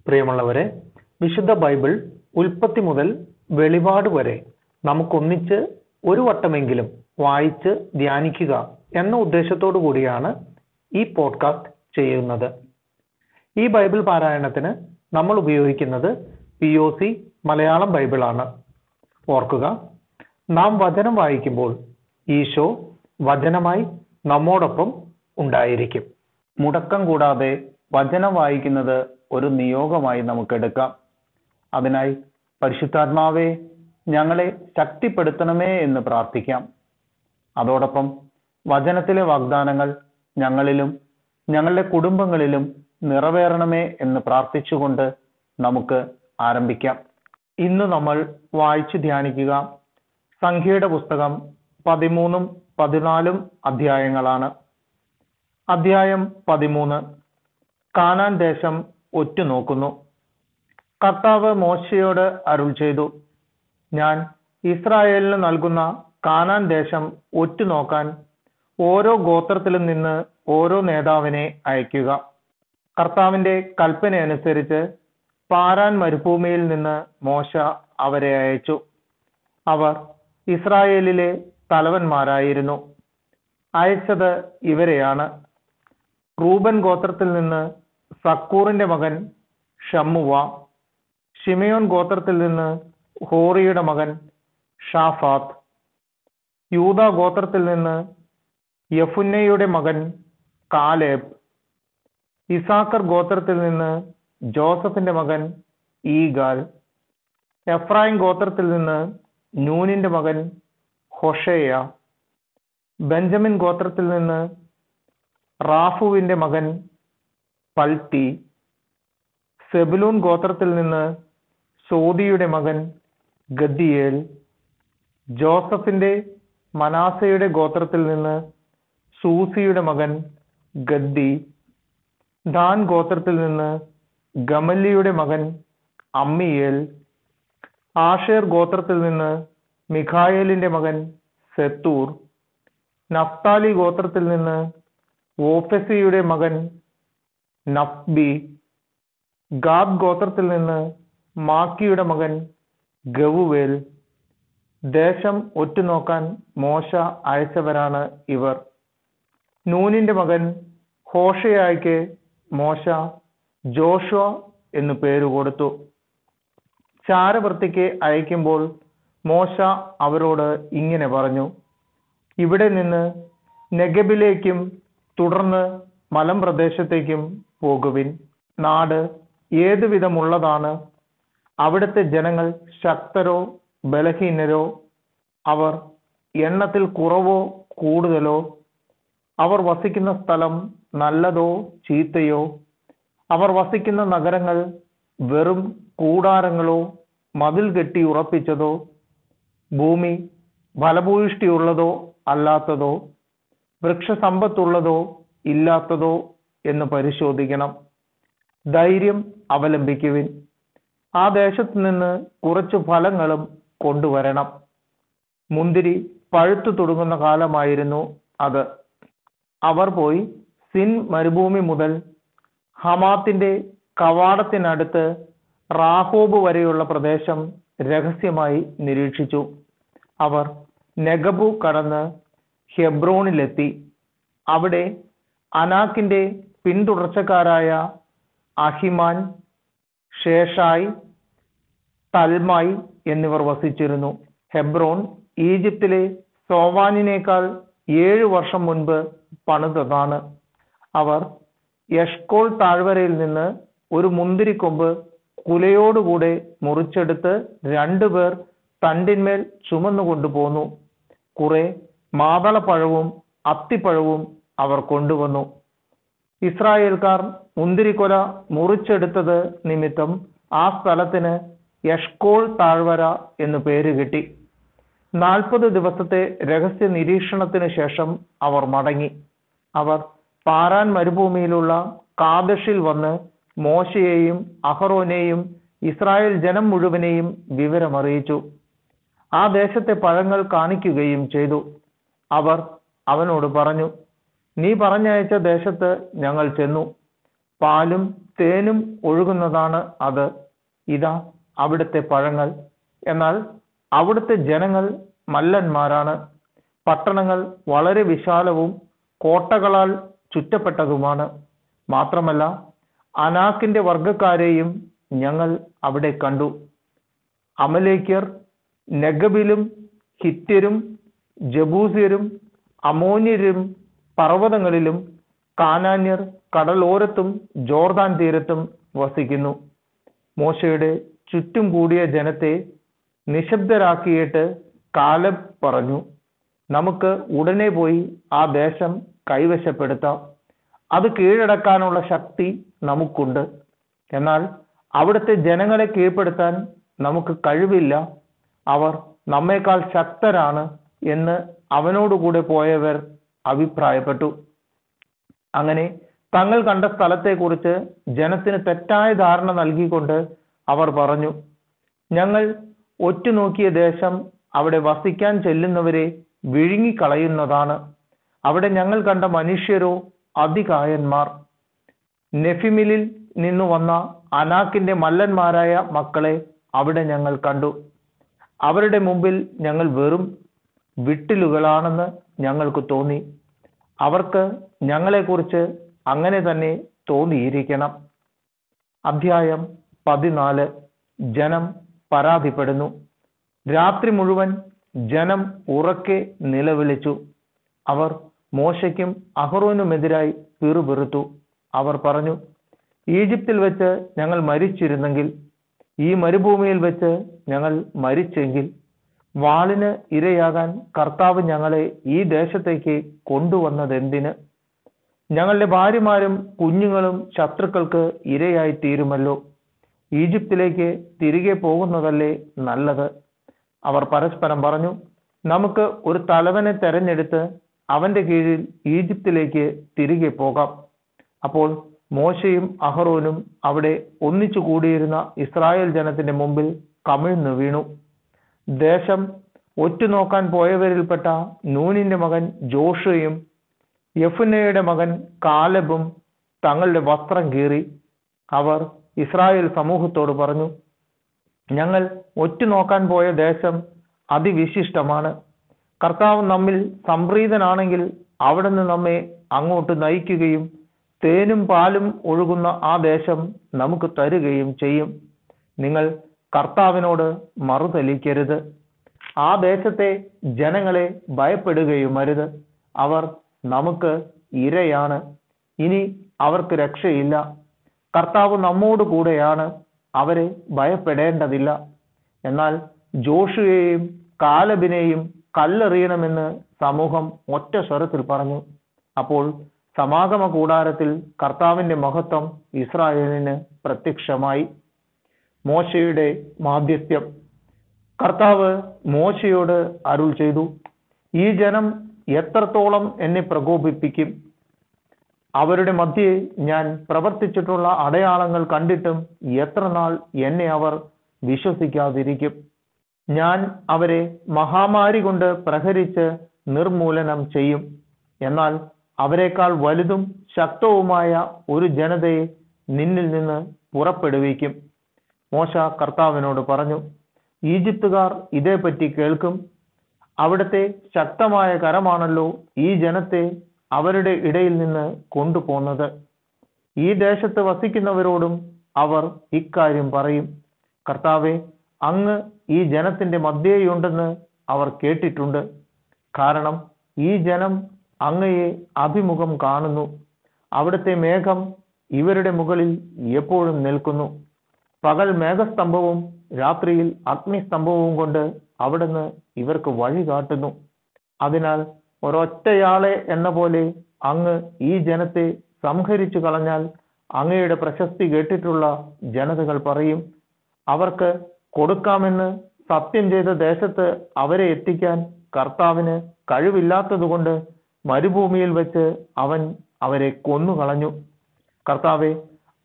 പ്രിയമുള്ളവരെ, വിശുദ്ധ ബൈബിൾ ഉൽപ്പത്തി മുതൽ വെളിപാട് വരെ നമുക്കൊന്നിച്ച് ഒരു വട്ടമെങ്കിലും വായിച്ച് ധ്യാനിക്കുക എന്ന ഉദ്ദേശത്തോടു കൂടിയാണ് ഈ പോഡ്കാസ്റ്റ് ചെയ്യുന്നത്. ഈ ബൈബിൾ പാരായണത്തിന് നമ്മൾ ഉപയോഗിക്കുന്നത് POC മലയാളം ബൈബിളാണ്. ഓർക്കുക, നാം വചനം വായിക്കുമ്പോൾ ഈശോ വചനമായി നമ്മോടൊപ്പം ഉണ്ടായിരിക്കും. മുടക്കം കൂടാതെ വചനം വായിക്കുന്നത് ഒരു നിയോഗമായി നമുക്കെടുക്കാം. അതിനായി പരിശുദ്ധാത്മാവേ, ഞങ്ങളെ ശക്തിപ്പെടുത്തണമേ എന്ന് പ്രാർത്ഥിക്കാം. അതോടൊപ്പം വചനത്തിലെ വാഗ്ദാനങ്ങൾ ഞങ്ങളിലും ഞങ്ങളുടെ കുടുംബങ്ങളിലും നിറവേറണമേ എന്ന് പ്രാർത്ഥിച്ചുകൊണ്ട് നമുക്ക് ആരംഭിക്കാം. ഇന്ന് നമ്മൾ വായിച്ചു ധ്യാനിക്കുക സംഖ്യയുടെ പുസ്തകം 13, 14 അധ്യായങ്ങളാണ്. അധ്യായം 13, കാനാൻ ദേശം ഒറ്റുനോക്കുന്നു. കർത്താവ് മോശയോട് അരുൾ ചെയ്തു, ഞാൻ ഇസ്രായേലിന് നൽകുന്ന കാനാൻ ദേശം ഒറ്റുനോക്കാൻ ഓരോ ഗോത്രത്തിലും നിന്ന് ഓരോ നേതാവിനെ അയക്കുക. കർത്താവിന്റെ കൽപ്പന അനുസരിച്ച് പാരാൻ മരുഭൂമിയിൽ നിന്ന് മോശ അവരെ അയച്ചു. അവർ ഇസ്രായേലിലെ തലവന്മാരായിരുന്നു. അയച്ചത് ഇവരെയാണ്: റൂബൻ ഗോത്രത്തിൽ നിന്ന് സക്കൂറിന്റെ മകൻ ഷമ്മുവ, ശിമയോൻ ഗോത്രത്തിൽ നിന്ന് ഹോറിയുടെ മകൻ ഷാഫാത്ത്, യൂദാ ഗോത്രത്തിൽ നിന്ന് യെഫുന്നയുടെ മകൻ കാലേബ്, ഇസാക്കർ ഗോത്രത്തിൽ നിന്ന് ജോസഫിന്റെ മകൻ ഈഗാൽ, എഫ്രായിം ഗോത്രത്തിൽ നിന്ന് നൂനിന്റെ മകൻ ഹോഷേയ, ബെഞ്ചമിൻ ഗോത്രത്തിൽ നിന്ന് റാഫുവിന്റെ മകൻ പൽത്തി, സെബുലൂൻ ഗോത്രത്തിൽ നിന്ന് സോദിയുടെ മകൻ ഗദ്ദിയേൽ, ജോസഫിന്റെ മനാസയുടെ ഗോത്രത്തിൽ നിന്ന് സൂസിയുടെ മകൻ ഗദ്ദി, ദാൻ ഗോത്രത്തിൽ നിന്ന് ഗമല്ലിയുടെ മകൻ അമ്മിയേൽ, ആഷേർ ഗോത്രത്തിൽ നിന്ന് മിഖായേലിന്റെ മകൻ സെത്തൂർ, നഫ്താലി ഗോത്രത്തിൽ നിന്ന് ഓഫെസിയുടെ മകൻ നഫ്ബി, ഗാദ് ഗോത്രത്തിൽ നിന്ന് മാക്കിയുടെ മകൻ ഗവുവേൽ. ദേശം ഒറ്റുനോക്കാൻ മോശ അയച്ചവരാണ് ഇവർ. നൂനിന്റെ മകൻ ഹോഷയായ്ക്ക് മോശ ജോഷുവ എന്നു പേര് കൊടുത്തു. ചാരവൃത്തിക്ക് അയക്കുമ്പോൾ മോശ അവരോട് ഇങ്ങനെ പറഞ്ഞു: ഇവിടെ നിന്ന് നെഗബിലേക്കും തുടർന്ന് മലമ്പ്രദേശത്തേക്കും പോകുവിൻ. നാട് ഏതുവിധമുള്ളതാണ്? അവിടുത്തെ ജനങ്ങൾ ശക്തരോ ബലഹീനരോ? അവർ എണ്ണത്തിൽ കുറവോ കൂടുതലോ? അവർ വസിക്കുന്ന സ്ഥലം നല്ലതോ ചീത്തയോ? അവർ വസിക്കുന്ന നഗരങ്ങൾ വെറും കൂടാരങ്ങളോ മതിൽ കെട്ടി ഉറപ്പിച്ചതോ? ഭൂമി ഫലഭൂയിഷ്ടിയുള്ളതോ അല്ലാത്തതോ? വൃക്ഷസമ്പത്തുള്ളതോ ഇല്ലാത്തതോ എന്ന് പരിശോധിക്കണം. ധൈര്യം അവലംബിക്കുവിൻ. ആ ദേശത്ത് നിന്ന് കുറച്ച് ഫലങ്ങളും കൊണ്ടുവരണം. മുന്തിരി പഴുത്തു തുടങ്ങുന്ന കാലമായിരുന്നു അത്. അവർ പോയി സിൻ മരുഭൂമി മുതൽ ഹമാത്തിന്റെ കവാടത്തിനടുത്ത് റാഹോബ് വരെയുള്ള പ്രദേശം രഹസ്യമായി നിരീക്ഷിച്ചു. അവർ നെഗബു കടന്ന് ഹെബ്രോണിലെത്തി. അവിടെ അനാക്കിന്റെ പിന്തുടർച്ചക്കാരായ അഹിമാൻ, ഷേഷായ്, തൽമായി എന്നിവർ വസിച്ചിരുന്നു. ഹെബ്രോൺ ഈജിപ്തിലെ സോവാനിനേക്കാൾ 7 വർഷം മുൻപ് പണിതതാണ്. അവർ എഷ്കോൾ താഴ്വരയിൽ നിന്ന് ഒരു മുന്തിരിക്കൊമ്പ് കുലയോടുകൂടെ മുറിച്ചെടുത്ത് 2 പേർ തണ്ടിന്മേൽ ചുമന്നുകൊണ്ടുപോന്നു. കുറെ മാതളപ്പഴവും അത്തിപ്പഴവും അവർ കൊണ്ടുവന്നു. ഇസ്രായേൽക്കാർ മുന്തിരിക്കൊല മുറിച്ചെടുത്തത് നിമിത്തം ആ സ്ഥലത്തിന് എഷ്കോൾ താഴ്വര എന്ന് പേര് കിട്ടി. 40 ദിവസത്തെ രഹസ്യ നിരീക്ഷണത്തിന് ശേഷം അവർ മടങ്ങി. അവർ പാരാൻ മരുഭൂമിയിലുള്ള കാദശിൽ വന്ന് മോശയെയും അഹറോനെയും ഇസ്രായേൽ ജനം മുഴുവനെയും വിവരമറിയിച്ചു. ആ ദേശത്തെ പഴങ്ങൾ കാണിക്കുകയും ചെയ്തു. അവർ അവനോട് പറഞ്ഞു, നീ പറഞ്ഞയച്ച ദേശത്ത് ഞങ്ങൾ ചെന്നു. പാലും തേനും ഒഴുകുന്നതാണ് അത്. ഇതാ അവിടുത്തെ പഴങ്ങൾ. എന്നാൽ അവിടുത്തെ ജനങ്ങൾ മല്ലന്മാരാണ്. പട്ടണങ്ങൾ വളരെ വിശാലവും കോട്ടകളാൽ ചുറ്റപ്പെട്ടതുമാണ്. മാത്രമല്ല അനാക്കിന്റെ വർഗക്കാരെയും ഞങ്ങൾ അവിടെ കണ്ടു. അമലേക്യർ നെഗബിലും ഹിത്യരും ജബൂസ്യരും അമോന്യരും പർവ്വതങ്ങളിലും കാനാന്യർ കടലോരത്തും ജോർദാൻ തീരത്തും വസിക്കുന്നു. മോശയുടെ ചുറ്റും കൂടിയ ജനത്തെ നിശബ്ദരാക്കിയിട്ട് കാലബ് പറഞ്ഞു, നമുക്ക് ഉടനെ പോയി ആ ദേശം കൈവശപ്പെടുത്താം. അത് കീഴടക്കാനുള്ള ശക്തി നമുക്കുണ്ട്. എന്നാൽ അവിടുത്തെ ജനങ്ങളെ കീഴ്പ്പെടുത്താൻ നമുക്ക് കഴിവില്ല. അവർ നമ്മേക്കാൾ ശക്തരാണ് എന്ന് അവനോടുകൂടെ പോയവർ അഭിപ്രായപ്പെട്ടു. അങ്ങനെ തങ്ങൾ കണ്ട സ്ഥലത്തെക്കുറിച്ച് ജനത്തിന് തെറ്റായ ധാരണ നൽകിക്കൊണ്ട് അവർ പറഞ്ഞു, ഞങ്ങൾ ഒറ്റുനോക്കിയ ദേശം അവിടെ വസിക്കാൻ ചെല്ലുന്നവരെ വിഴുങ്ങിക്കളയുന്നതാണ്. അവിടെ ഞങ്ങൾ കണ്ട മനുഷ്യരോ അതികായന്മാർ. നെഫിമിലിൽ നിന്നു വന്ന അനാക്കിന്റെ മല്ലന്മാരായ മക്കളെ അവിടെ ഞങ്ങൾ കണ്ടു. അവരുടെ മുമ്പിൽ ഞങ്ങൾ വെറും വിട്ടിലുകളാണെന്ന് ഞങ്ങൾക്ക് തോന്നി. അവർക്ക് ഞങ്ങളെക്കുറിച്ച് അങ്ങനെ തന്നെ തോന്നിയിരിക്കണം. അധ്യായം 14. ജനം പരാതിപ്പെടുന്നു. രാത്രി മുഴുവൻ ജനം ഉറക്കെ നിലവിളിച്ചു. അവർ മോശയ്ക്കും അഹറോനുമെതിരായി പിറുപിറുത്തു. അവർ പറഞ്ഞു, ഈജിപ്തിൽ വെച്ച് ഞങ്ങൾ മരിച്ചിരുന്നെങ്കിൽ, ഈ മരുഭൂമിയിൽ വെച്ച് ഞങ്ങൾ മരിച്ചെങ്കിൽ, വാളിന് ഇരയാകാൻ കർത്താവ് ഞങ്ങളെ ഈ ദേശത്തേക്ക് കൊണ്ടുവന്നതെന്തിന്? ഞങ്ങളുടെ ഭാര്യമാരും കുഞ്ഞുങ്ങളും ശത്രുക്കൾക്ക് ഇരയായി തീരുമല്ലോ. ഈജിപ്തിലേക്ക് തിരികെ പോകുന്നതല്ലേ നല്ലത്. അവർ പരസ്പരം പറഞ്ഞു, നമുക്ക് ഒരു തലവനെ തെരഞ്ഞെടുത്ത് അവന്റെ കീഴിൽ ഈജിപ്തിലേക്ക് തിരികെ പോകാം. അപ്പോൾ മോശയും അഹറോനും അവിടെ ഒന്നിച്ചു കൂടിയിരുന്ന ഇസ്രായേൽ ജനത്തിന്റെ മുമ്പിൽ കമിഴ്ന്നു വീണു. ദേശം ഒറ്റുനോക്കാൻ പോയവരിൽപ്പെട്ട നൂനിന്റെ മകൻ ജോഷുവയും യെഫുന്നയുടെ മകൻ കാലബും തങ്ങളുടെ വസ്ത്രം കീറി. അവർ ഇസ്രായേൽ സമൂഹത്തോട് പറഞ്ഞു, ഞങ്ങൾ ഒറ്റുനോക്കാൻ പോയ ദേശം അതിവിശിഷ്ടമാണ്. കർത്താവ് നമ്മിൽ സംപ്രീതനാണെങ്കിൽ അവിടുന്ന് നമ്മെ അങ്ങോട്ട് നയിക്കുകയും തേനും പാലും ഒഴുകുന്ന ആ ദേശം നമുക്ക് തരുകയും ചെയ്യും. നിങ്ങൾ കർത്താവിനോട് മറുതലിക്കരുത്. ആ ദേശത്തെ ജനങ്ങളെ ഭയപ്പെടുകയുമരുത്. അവർ നമുക്ക് ഇരയാണ്. ഇനി അവർക്ക് രക്ഷയില്ല. കർത്താവ് നമ്മോട് കൂടെയാണ്. അവരെ ഭയപ്പെടേണ്ടതില്ല. എന്നാൽ ജോഷുവയെയും കാലബിനെയും കല്ലെറിയണമെന്ന് സമൂഹം ഒറ്റ സ്വരത്തിൽ പറഞ്ഞു. അപ്പോൾ സമാഗമ കൂടാരത്തിൽ കർത്താവിന്റെ മഹത്വം ഇസ്രായേലിന് പ്രത്യക്ഷമായി. മോശയുടെ മാധ്യസ്ഥ്യം. കർത്താവ് മോശയോട് അരുൾ ചെയ്തു, ഈ ജനം എത്രത്തോളം എന്നെ പ്രകോപിപ്പിക്കും? അവരുടെ മധ്യേ ഞാൻ പ്രവർത്തിച്ചിട്ടുള്ള അടയാളങ്ങൾ കണ്ടിട്ടും എത്ര നാൾ എന്നെ അവർ വിശ്വസിക്കാതിരിക്കും? ഞാൻ അവരെ മഹാമാരി കൊണ്ട് പ്രഹരിച്ച് നിർമൂലനം ചെയ്യും. എന്നാൽ അവരെക്കാൾ വലുതും ശക്തവുമായ ഒരു ജനതയെ നിന്നിൽ നിന്ന് പുറപ്പെടുവിക്കും. മോശ കർത്താവിനോട് പറഞ്ഞു, ഈജിപ്തുകാർ ഇതേപ്പറ്റി കേൾക്കും. അവിടുത്തെ ശക്തമായ കരമാണല്ലോ ഈ ജനത്തെ അവരുടെ ഇടയിൽ നിന്ന് കൊണ്ടുപോകുന്നത്. ഈ ദേശത്ത് വസിക്കുന്നവരോടും അവർ ഇക്കാര്യം പറയും. കർത്താവെ, അങ്ങ് ഈ ജനത്തിന്റെ മധ്യേയുണ്ടെന്ന് അവർ കേട്ടിട്ടുണ്ട്. കാരണം ഈ ജനം അങ്ങയെ അഭിമുഖം കാണുന്നു. അവിടുത്തെ മേഘം ഇവരുടെ മുകളിൽ എപ്പോഴും നിൽക്കുന്നു. പകൽ മേഘസ്തംഭവും രാത്രിയിൽ അഗ്നിസ്തംഭവും കൊണ്ട് അവിടുന്ന് ഇവർക്ക് വഴി കാട്ടുന്നു. അതിനാൽ ഒരൊറ്റയാളെ എന്ന പോലെ അങ്ങ് ഈ ജനത്തെ സംഹരിച്ചു കളഞ്ഞാൽ അങ്ങയുടെ പ്രശസ്തി കേട്ടിട്ടുള്ള ജനതകൾ പറയും, അവർക്ക് കൊടുക്കാമെന്ന് സത്യം ചെയ്ത ദേശത്ത് അവരെ എത്തിക്കാൻ കർത്താവിന് കഴിവില്ലാത്തതുകൊണ്ട് മരുഭൂമിയിൽ വെച്ച് അവൻ അവരെ കൊന്നുകളഞ്ഞു. കർത്താവെ,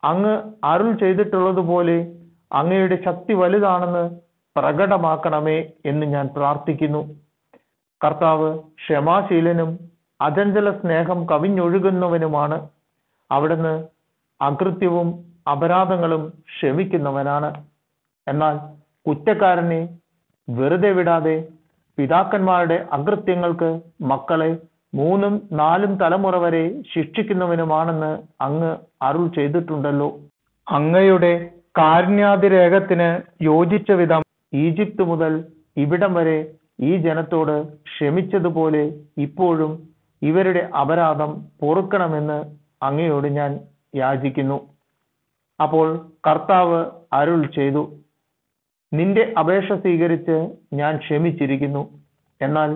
അങ്ങ് അരുൾ ചെയ്തിട്ടുള്ളതുപോലെ അങ്ങയുടെ ശക്തി വലുതാണെന്ന് പ്രകടമാക്കണമേ എന്ന് ഞാൻ പ്രാർത്ഥിക്കുന്നു. കർത്താവ് ക്ഷമാശീലനും അചഞ്ചല സ്നേഹം കവിഞ്ഞൊഴുകുന്നവനുമാണ്. അവിടുന്ന് അകൃത്യവും അപരാധങ്ങളും ക്ഷമിക്കുന്നവനാണ്. എന്നാൽ കുറ്റക്കാരനെ വെറുതെ വിടാതെ പിതാക്കന്മാരുടെ അകൃത്യങ്ങൾക്ക് മക്കളെ 3 4 തലമുറ വരെ ശിക്ഷിക്കുന്നവനുമാണെന്ന് അങ്ങ് അരുൾ ചെയ്തിട്ടുണ്ടല്ലോ. അങ്ങയുടെ കാരുണ്യാതിരേകത്തിന് യോജിച്ച വിധം ഈജിപ്ത് മുതൽ ഇവിടം വരെ ഈ ജനത്തോട് ക്ഷമിച്ചതുപോലെ ഇപ്പോഴും ഇവരുടെ അപരാധം പൊറുക്കണമെന്ന് അങ്ങയോട് ഞാൻ യാചിക്കുന്നു. അപ്പോൾ കർത്താവ് അരുൾ ചെയ്തു, നിന്റെ അപേക്ഷ സ്വീകരിച്ച് ഞാൻ ക്ഷമിച്ചിരിക്കുന്നു. എന്നാൽ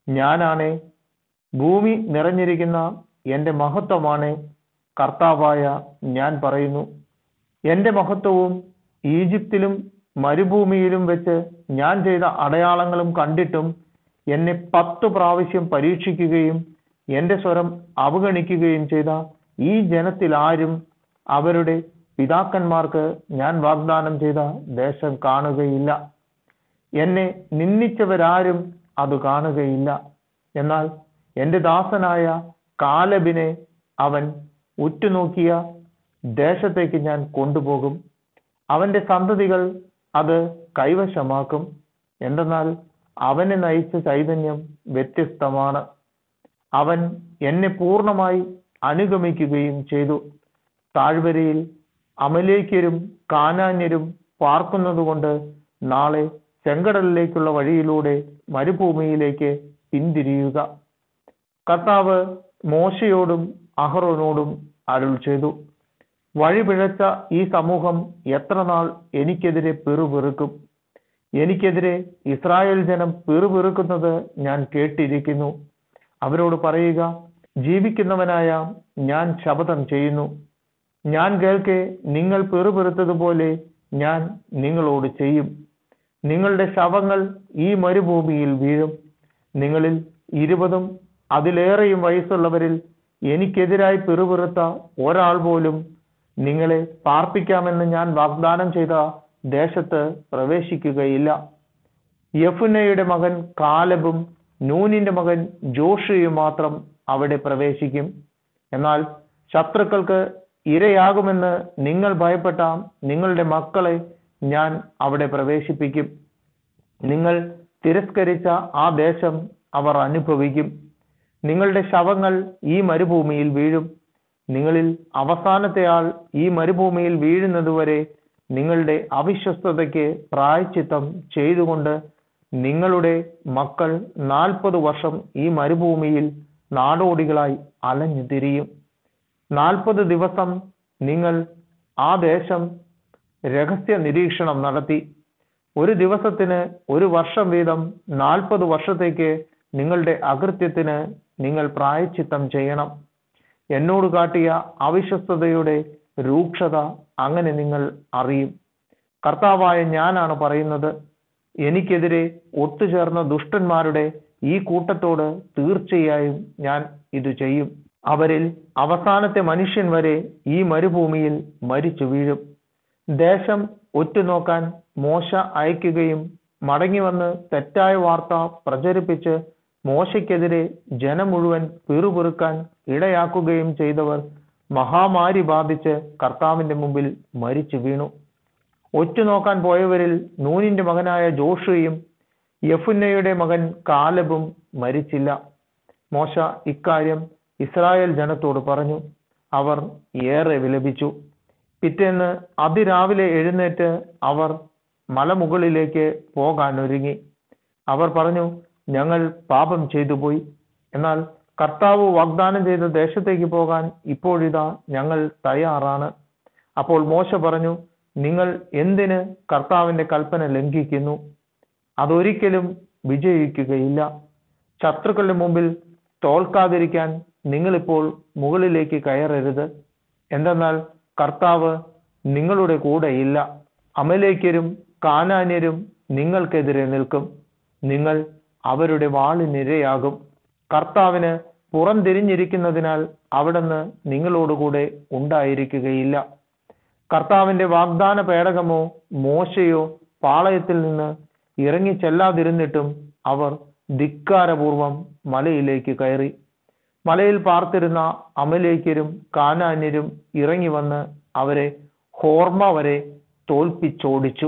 ഞാനാണേ, ഭൂമി നിറഞ്ഞിരിക്കുന്ന എൻ്റെ മഹത്വമാണേ, കർത്താവായ ഞാൻ പറയുന്നു. എൻ്റെ മഹത്വവും ഈജിപ്തിലും മരുഭൂമിയിലും വെച്ച് ഞാൻ ചെയ്ത അടയാളങ്ങളും കണ്ടിട്ടും എന്നെ 10 പ്രാവശ്യം പരീക്ഷിക്കുകയും എൻ്റെ സ്വരം അവഗണിക്കുകയും ചെയ്ത ഈ ജനത്തിൽ ആരും അവരുടെ പിതാക്കന്മാർക്ക് ഞാൻ വാഗ്ദാനം ചെയ്ത ദേശം കാണുകയില്ല. എന്നെ നിന്ദിച്ചവരാരും അത് കാണുകയില്ല. എന്നാൽ എൻ്റെ ദാസനായ കാലബിനെ അവൻ ഉറ്റുനോക്കിയ ദേശത്തേക്ക് ഞാൻ കൊണ്ടുപോകും. അവൻ്റെ സന്തതികൾ അത് കൈവശമാക്കും. എന്തെന്നാൽ അവനെ നയിച്ച ചൈതന്യം വ്യത്യസ്തമാണ്. അവൻ എന്നെ പൂർണ്ണമായി അനുഗമിക്കുകയും ചെയ്തു. താഴ്വരയിൽ അമലേക്യരും കാനാന്യരും പാർക്കുന്നതുകൊണ്ട് നാളെ ചെങ്കടലിലേക്കുള്ള വഴിയിലൂടെ മരുഭൂമിയിലേക്ക് പിന്തിരിയുക. കർത്താവ് മോശയോടും അഹറോനോടും അരുൾ ചെയ്തു, വഴി പിഴച്ച ഈ സമൂഹം എത്ര നാൾ എനിക്കെതിരെ പിറുപിറുക്കും? എനിക്കെതിരെ ഇസ്രായേൽ ജനം പിറുപിറുക്കുന്നത് ഞാൻ കേട്ടിരിക്കുന്നു. അവരോട് പറയുക, ജീവിക്കുന്നവനായ ഞാൻ ശപഥം ചെയ്യുന്നു, ഞാൻ കേൾക്കെ നിങ്ങൾ പിറുപിറുത്തതുപോലെ ഞാൻ നിങ്ങളോട് ചെയ്യും. നിങ്ങളുടെ ശവങ്ങൾ ഈ മരുഭൂമിയിൽ വീഴും. നിങ്ങളിൽ 20 അതിലേറെയും വയസ്സുള്ളവരിൽ എനിക്കെതിരായി പിറുപിറുത്ത ഒരാൾ പോലും നിങ്ങളെ പാർപ്പിക്കാമെന്ന് ഞാൻ വാഗ്ദാനം ചെയ്ത ദേശത്ത് പ്രവേശിക്കുകയില്ല. യെഫുന്നയുടെ മകൻ കാലബും നൂനിന്റെ മകൻ ജോഷുവും മാത്രം അവിടെ പ്രവേശിക്കും. എന്നാൽ ശത്രുക്കൾക്ക് ഇരയാകുമെന്ന് നിങ്ങൾ ഭയപ്പെട്ട നിങ്ങളുടെ മക്കളെ ഞാൻ അവിടെ പ്രവേശിപ്പിക്കും. നിങ്ങൾ തിരസ്കരിച്ച ആ ദേശം അവർ അനുഭവിക്കും. നിങ്ങളുടെ ശവങ്ങൾ ഈ മരുഭൂമിയിൽ വീഴും. നിങ്ങളിൽ അവസാനത്തെ ആൾ ഈ മരുഭൂമിയിൽ വീഴുന്നതുവരെ നിങ്ങളുടെ അവിശ്വസ്തതയ്ക്ക് പ്രായശ്ചിത്തം ചെയ്തുകൊണ്ട് നിങ്ങളുടെ മക്കൾ 40 വർഷം ഈ മരുഭൂമിയിൽ നാടോടികളായി അലഞ്ഞു തിരിയും. 40 ദിവസം നിങ്ങൾ ആ ദേശം രഹസ്യ നിരീക്ഷണം നടത്തി. ഒരു ദിവസത്തിന് 1 വർഷം വീതം 40 വർഷത്തേക്ക് നിങ്ങളുടെ അകൃത്യത്തിന് നിങ്ങൾ പ്രായശ്ചിത്തം ചെയ്യണം. എന്നോട് കാട്ടിയ അവിശ്വസ്തതയുടെ രൂക്ഷത അങ്ങനെ നിങ്ങൾ അറിയും. കർത്താവായ ഞാനാണ് പറയുന്നത്. എനിക്കെതിരെ ഒത്തുചേർന്ന ദുഷ്ടന്മാരുടെ ഈ കൂട്ടത്തോട് തീർച്ചയായും ഞാൻ ഇത് ചെയ്യും. അവരിൽ അവസാനത്തെ മനുഷ്യൻ വരെ ഈ മരുഭൂമിയിൽ മരിച്ചു വീഴും. ദേശം ഒറ്റുനോക്കാൻ മോശ അയക്കുകയും മടങ്ങിവന്ന് തെറ്റായ വാർത്ത പ്രചരിപ്പിച്ച് മോശയ്ക്കെതിരെ ജനം മുഴുവൻ പിറുപിറുക്കാൻ ഇടയാക്കുകയും ചെയ്തവർ മഹാമാരി ബാധിച്ച് കർത്താവിന്റെ മുമ്പിൽ മരിച്ചു വീണു. ഒറ്റുനോക്കാൻ പോയവരിൽ നൂനിന്റെ മകനായ ജോഷുവും യെഫുന്നയുടെ മകൻ കാലബും മരിച്ചില്ല. മോശ ഇക്കാര്യം ഇസ്രായേൽ ജനത്തോട് പറഞ്ഞു. അവർ ഏറെ വിലപിച്ചു. പിറ്റേന്ന് അതിരാവിലെ എഴുന്നേറ്റ് അവർ മലമുകളിലേക്ക് പോകാൻ ഒരുങ്ങി. അവർ പറഞ്ഞു, ഞങ്ങൾ പാപം ചെയ്തു പോയി. എന്നാൽ കർത്താവ് വാഗ്ദാനം ചെയ്ത ദേശത്തേക്ക് പോകാൻ ഇപ്പോഴിതാ ഞങ്ങൾ തയ്യാറാണ്. അപ്പോൾ മോശ പറഞ്ഞു, നിങ്ങൾ എന്തിന് കർത്താവിന്റെ കൽപ്പന ലംഘിക്കുന്നു? അതൊരിക്കലും വിജയിക്കുകയില്ല. ശത്രുക്കളുടെ മുമ്പിൽ തോൽക്കാതിരിക്കാൻ നിങ്ങളിപ്പോൾ മുകളിലേക്ക് കയറരുത്. എന്തെന്നാൽ കർത്താവ് നിങ്ങളുടെ കൂടെയില്ല. അമലേക്യരും കാനാന്യരും നിങ്ങൾക്കെതിരെ നിൽക്കും. നിങ്ങൾ അവരുടെ വാളിനിരയാകും. കർത്താവിന് പുറംതിരിഞ്ഞിരിക്കുന്നതിനാൽ അവിടുന്ന് നിങ്ങളോടുകൂടെ ഉണ്ടായിരിക്കുകയില്ല. കർത്താവിന്റെ വാഗ്ദാന പേടകമോ മോശയോ പാളയത്തിൽ നിന്ന് ഇറങ്ങി ചെല്ലാതിരുന്നിട്ടും അവർ ധിക്കാരപൂർവം മലയിലേക്ക് കയറി. മലയിൽ പാർത്തിരുന്ന അമലേക്യരും കാനാന്യരും ഇറങ്ങി വന്ന് അവരെ ഹോർമ വരെ തോൽപ്പിച്ചോടിച്ചു.